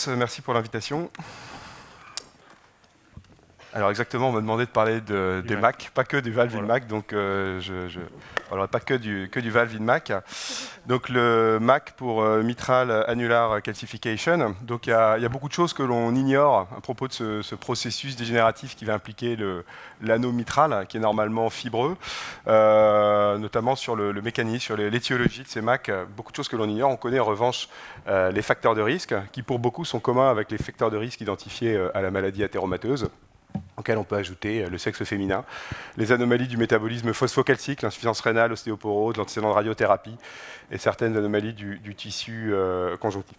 Merci pour l'invitation. Alors exactement, on m'a demandé de parler des Mac, pas que du Valve in Mac, donc je ne parlerai pas que du Valve in Mac. Donc le Mac pour Mitral Annular Calcification. Donc il y a beaucoup de choses que l'on ignore à propos de ce processus dégénératif qui va impliquer l'anneau mitral, qui est normalement fibreux, notamment sur le mécanisme, sur l'étiologie de ces Mac. Beaucoup de choses que l'on ignore. On connaît en revanche les facteurs de risque, qui pour beaucoup sont communs avec les facteurs de risque identifiés à la maladie athéromateuse, auquel on peut ajouter le sexe féminin, les anomalies du métabolisme phosphocalcique, l'insuffisance rénale, l'ostéoporose, l'antécédent de radiothérapie et certaines anomalies du tissu conjonctif.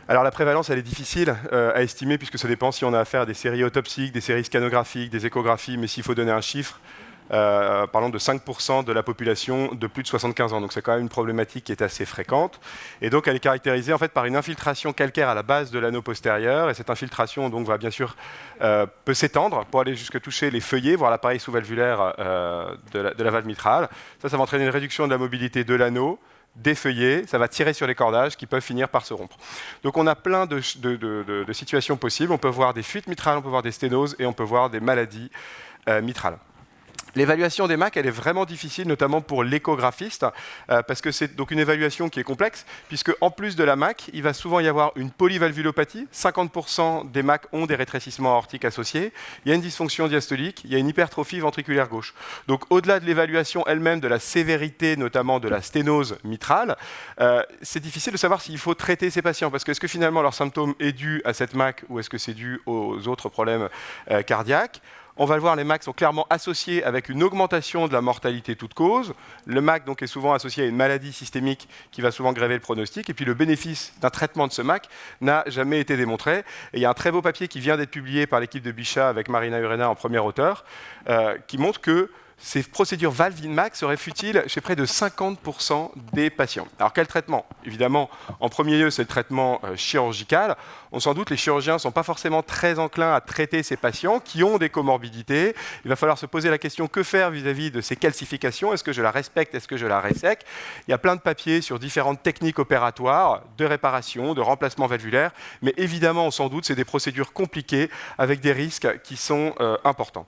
Alors la prévalence, elle est difficile à estimer puisque ça dépend si on a affaire à des séries autopsiques, des séries scanographiques, des échographies, mais s'il faut donner un chiffre, parlons de 5% de la population de plus de 75 ans. Donc c'est quand même une problématique qui est assez fréquente. Et donc elle est caractérisée en fait par une infiltration calcaire à la base de l'anneau postérieur. Et cette infiltration donc va bien sûr peut s'étendre pour aller jusque toucher les feuillets, voire l'appareil sous-valvulaire de la valve mitrale. Ça va entraîner une réduction de la mobilité de l'anneau, des feuillets, ça va tirer sur les cordages qui peuvent finir par se rompre. Donc on a plein de situations possibles. On peut voir des fuites mitrales, on peut voir des sténoses et on peut voir des maladies mitrales. L'évaluation des Mac, elle est vraiment difficile, notamment pour l'échographiste, parce que c'est donc une évaluation qui est complexe, puisque en plus de la Mac, il va souvent y avoir une polyvalvulopathie. 50% des Mac ont des rétrécissements aortiques associés. Il y a une dysfonction diastolique, il y a une hypertrophie ventriculaire gauche. Donc au-delà de l'évaluation elle-même de la sévérité, notamment de la sténose mitrale, c'est difficile de savoir s'il faut traiter ces patients, parce que est-ce que finalement leur symptôme est dû à cette Mac ou est-ce que c'est dû aux autres problèmes cardiaques. On va le voir, les MAC sont clairement associés avec une augmentation de la mortalité toute cause. Le MAC donc, est souvent associé à une maladie systémique qui va souvent gréver le pronostic. Et puis le bénéfice d'un traitement de ce MAC n'a jamais été démontré. Et il y a un très beau papier qui vient d'être publié par l'équipe de Bichat avec Marina Urena en premier auteur, qui montre que ces procédures valve in Mac seraient futiles chez près de 50% des patients. Alors quel traitement? Évidemment, en premier lieu, c'est le traitement chirurgical. On s'en doute, les chirurgiens ne sont pas forcément très enclins à traiter ces patients qui ont des comorbidités. Il va falloir se poser la question, que faire vis-à-vis de ces calcifications? Est-ce que je la respecte? Est-ce que je la résèque? Il y a plein de papiers sur différentes techniques opératoires, de réparation, de remplacement valvulaire. Mais évidemment, on s'en doute, c'est des procédures compliquées avec des risques qui sont importants.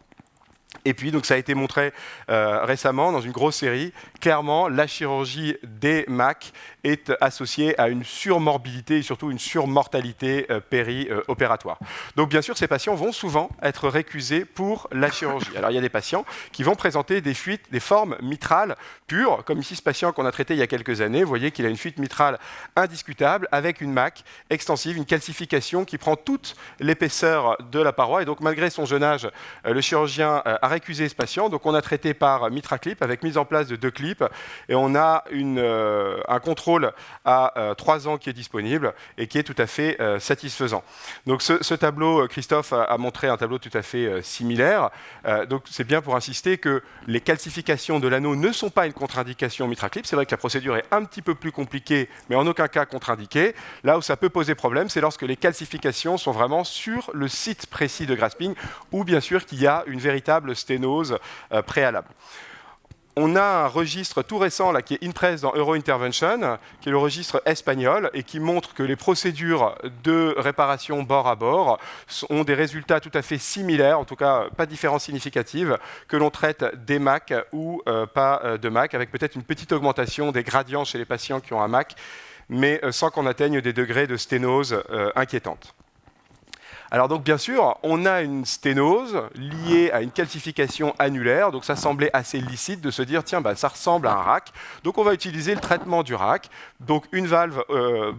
Et puis, donc, ça a été montré récemment dans une grosse série. Clairement, la chirurgie des MAC est associée à une surmorbidité et surtout une surmortalité péri-opératoire. Donc, bien sûr, ces patients vont souvent être récusés pour la chirurgie. Alors, il y a des patients qui vont présenter des fuites, des formes mitrales pures, comme ici ce patient qu'on a traité il y a quelques années. Vous voyez qu'il a une fuite mitrale indiscutable avec une MAC extensive, une calcification qui prend toute l'épaisseur de la paroi. Et donc, malgré son jeune âge, le chirurgien a récusé ce patient. Donc, on a traité par MitraClip avec mise en place de 2 clips et on a un contrôle à 3 ans qui est disponible et qui est tout à fait satisfaisant. Donc, ce tableau, Christophe a montré un tableau tout à fait similaire. Donc, c'est bien pour insister que les calcifications de l'anneau ne sont pas une contre-indication MitraClip. C'est vrai que la procédure est un petit peu plus compliquée, mais en aucun cas contre-indiquée. Là où ça peut poser problème, c'est lorsque les calcifications sont vraiment sur le site précis de grasping ou bien sûr qu'il y a une véritable sténose préalable. On a un registre tout récent là, qui est InPress dans Eurointervention, qui est le registre espagnol, et qui montre que les procédures de réparation bord à bord ont des résultats tout à fait similaires, en tout cas pas de différence significative, que l'on traite des MAC ou pas de MAC, avec peut-être une petite augmentation des gradients chez les patients qui ont un MAC, mais sans qu'on atteigne des degrés de sténose inquiétantes. Alors donc bien sûr, on a une sténose liée à une calcification annulaire, donc ça semblait assez licite de se dire tiens ça ressemble à un RAC, donc on va utiliser le traitement du RAC, donc une valve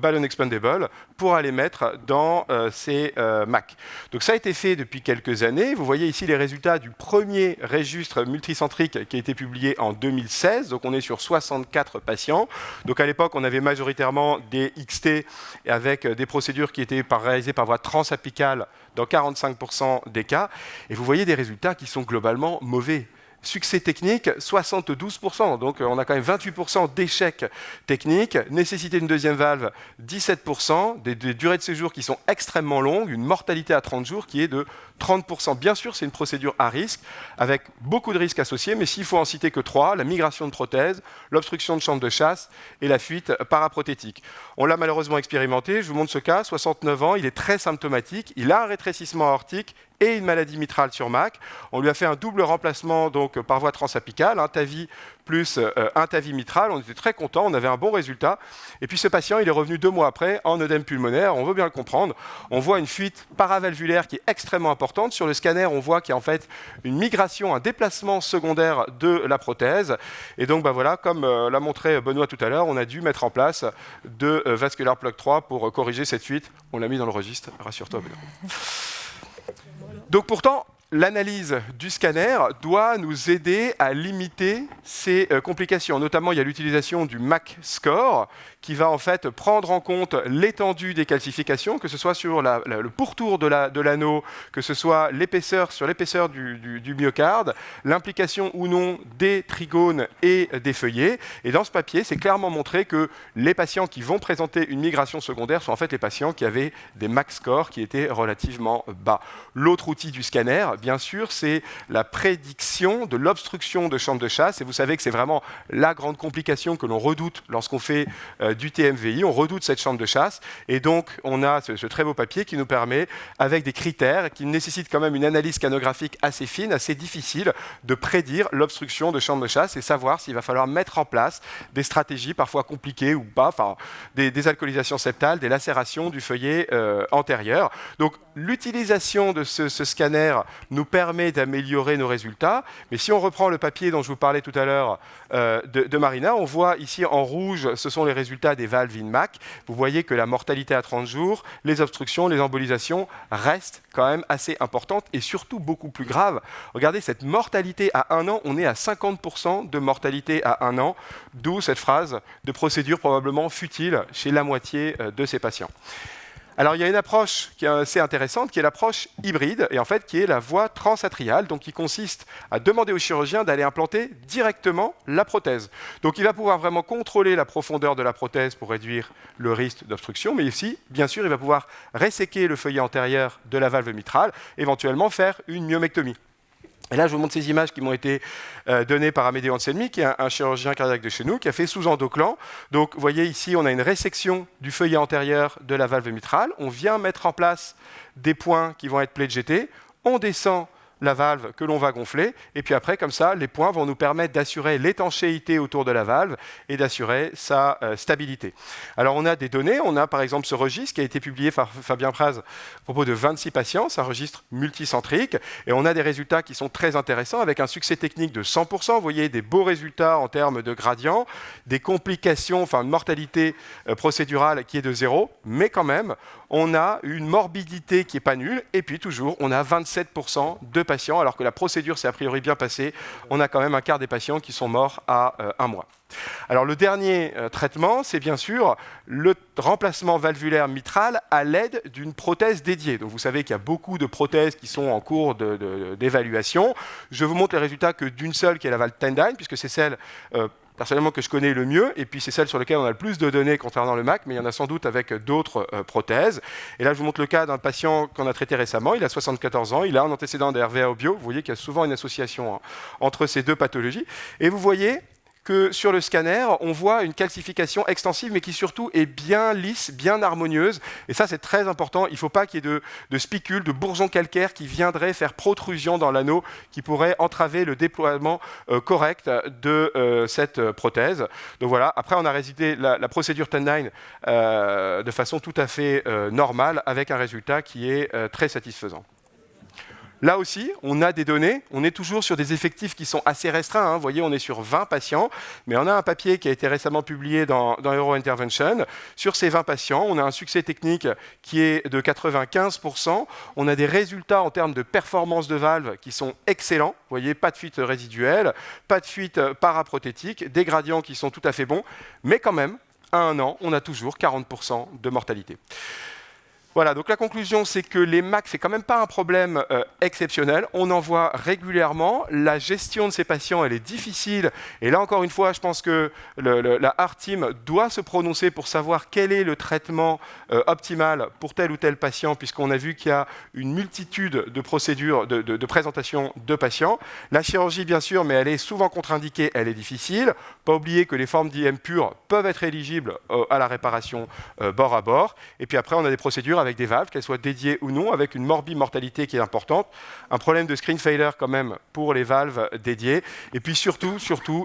balloon expandable pour aller mettre dans ces MAC. Donc ça a été fait depuis quelques années, vous voyez ici les résultats du premier registre multicentrique qui a été publié en 2016, donc on est sur 64 patients, donc à l'époque on avait majoritairement des XT avec des procédures qui étaient réalisées par voie transapicale dans 45% des cas, et vous voyez des résultats qui sont globalement mauvais. Succès technique, 72%. Donc on a quand même 28% d'échecs techniques. Nécessité d'une deuxième valve, 17%. Des durées de séjour qui sont extrêmement longues. Une mortalité à 30 jours qui est de 30%. Bien sûr, c'est une procédure à risque, avec beaucoup de risques associés, mais s'il faut en citer que 3, la migration de prothèse, l'obstruction de chambre de chasse et la fuite paraprothétique. On l'a malheureusement expérimenté. Je vous montre ce cas, 69 ans, il est très symptomatique. Il a un rétrécissement aortique et une maladie mitrale sur MAC. On lui a fait un double remplacement donc, par voie transapicale, un TAVI plus un TAVI mitral. On était très contents, on avait un bon résultat. Et puis ce patient, il est revenu 2 mois après en œdème pulmonaire. On veut bien le comprendre. On voit une fuite paravalvulaire qui est extrêmement importante. Sur le scanner, on voit qu'il y a en fait une migration, un déplacement secondaire de la prothèse. Et donc voilà, comme l'a montré Benoît tout à l'heure, on a dû mettre en place de Vascular Plug 3 pour corriger cette fuite. On l'a mis dans le registre, rassure-toi Benoît. Donc pourtant, l'analyse du scanner doit nous aider à limiter ces complications. Notamment, il y a l'utilisation du MAC score qui va en fait prendre en compte l'étendue des calcifications, que ce soit sur le pourtour de l'anneau, que ce soit sur l'épaisseur du myocarde, l'implication ou non des trigones et des feuillets. Et dans ce papier, c'est clairement montré que les patients qui vont présenter une migration secondaire sont en fait les patients qui avaient des MAC scores qui étaient relativement bas. L'autre outil du scanner, bien sûr, c'est la prédiction de l'obstruction de chambre de chasse. Et vous savez que c'est vraiment la grande complication que l'on redoute lorsqu'on fait du TMVI. On redoute cette chambre de chasse. Et donc, on a ce très beau papier qui nous permet, avec des critères qui nécessitent quand même une analyse scanographique assez fine, assez difficile, de prédire l'obstruction de chambre de chasse et savoir s'il va falloir mettre en place des stratégies parfois compliquées ou pas, enfin, des alcoolisations septales, des lacérations du feuillet antérieur. Donc, l'utilisation de ce scanner nous permet d'améliorer nos résultats. Mais si on reprend le papier dont je vous parlais tout à l'heure de Marina, on voit ici en rouge, ce sont les résultats des valves INMAC. Vous voyez que la mortalité à 30 jours, les obstructions, les embolisations restent quand même assez importantes et surtout beaucoup plus graves. Regardez cette mortalité à 1 an, on est à 50% de mortalité à 1 an, d'où cette phrase de procédure probablement futile chez la moitié de ces patients. Alors, il y a une approche qui est assez intéressante, qui est l'approche hybride, et en fait, qui est la voie transatriale, donc qui consiste à demander au chirurgien d'aller implanter directement la prothèse. Donc, il va pouvoir vraiment contrôler la profondeur de la prothèse pour réduire le risque d'obstruction, mais aussi, bien sûr, il va pouvoir resséquer le feuillet antérieur de la valve mitrale, éventuellement faire une myomectomie. Et là, je vous montre ces images qui m'ont été données par Amédée Anselmi, qui est un chirurgien cardiaque de chez nous, qui a fait sous endoclan. Donc, vous voyez ici, on a une résection du feuillet antérieur de la valve mitrale. On vient mettre en place des points qui vont être pledgetés. On descend la valve que l'on va gonfler, et puis après, comme ça, les points vont nous permettre d'assurer l'étanchéité autour de la valve et d'assurer sa stabilité. Alors, on a des données, on a par exemple ce registre qui a été publié par Fabien Praz à propos de 26 patients, c'est un registre multicentrique, et on a des résultats qui sont très intéressants, avec un succès technique de 100%, vous voyez des beaux résultats en termes de gradient, des complications, enfin une mortalité procédurale qui est de 0, mais quand même, on a une morbidité qui n'est pas nulle, et puis toujours, on a 27% de patients, alors que la procédure s'est a priori bien passée, on a quand même un quart des patients qui sont morts à 1 mois. Alors le dernier traitement, c'est bien sûr le remplacement valvulaire mitral à l'aide d'une prothèse dédiée. Donc vous savez qu'il y a beaucoup de prothèses qui sont en cours d'évaluation. Je vous montre les résultats que d'une seule, qui est la valve Tendyne, puisque c'est celle personnellement que je connais le mieux, et puis c'est celle sur laquelle on a le plus de données concernant le MAC, mais il y en a sans doute avec d'autres prothèses. Et là, je vous montre le cas d'un patient qu'on a traité récemment, il a 74 ans, il a un antécédent de RVA au bio, vous voyez qu'il y a souvent une association entre ces deux pathologies, et vous voyez que sur le scanner, on voit une calcification extensive, mais qui surtout est bien lisse, bien harmonieuse. Et ça, c'est très important. Il ne faut pas qu'il y ait de spicules, de bourgeons calcaires qui viendraient faire protrusion dans l'anneau, qui pourraient entraver le déploiement correct de cette prothèse. Donc voilà. Après, on a réalisé la procédure Tendyne de façon tout à fait normale, avec un résultat qui est très satisfaisant. Là aussi, on a des données, on est toujours sur des effectifs qui sont assez restreints. Hein. Vous voyez, on est sur 20 patients, mais on a un papier qui a été récemment publié dans Eurointervention. Sur ces 20 patients, on a un succès technique qui est de 95%. On a des résultats en termes de performance de valve qui sont excellents. Vous voyez, pas de fuite résiduelle, pas de fuite paraprothétique, des gradients qui sont tout à fait bons, mais quand même, à 1 an, on a toujours 40% de mortalité. Voilà, donc la conclusion, c'est que les MAC, c'est quand même pas un problème exceptionnel. On en voit régulièrement. La gestion de ces patients, elle est difficile. Et là, encore une fois, je pense que la Heart Team doit se prononcer pour savoir quel est le traitement optimal pour tel ou tel patient, puisqu'on a vu qu'il y a une multitude de procédures de présentation de patients. La chirurgie, bien sûr, mais elle est souvent contre-indiquée, elle est difficile. Pas oublier que les formes d'IM pures peuvent être éligibles à la réparation bord à bord. Et puis après, on a des procédures avec des valves, qu'elles soient dédiées ou non, avec une morbimortalité qui est importante, un problème de screen failure quand même pour les valves dédiées, et puis surtout,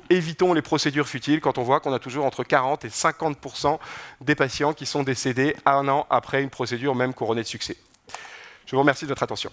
évitons les procédures futiles quand on voit qu'on a toujours entre 40 et 50% des patients qui sont décédés un an après une procédure même couronnée de succès. Je vous remercie de votre attention.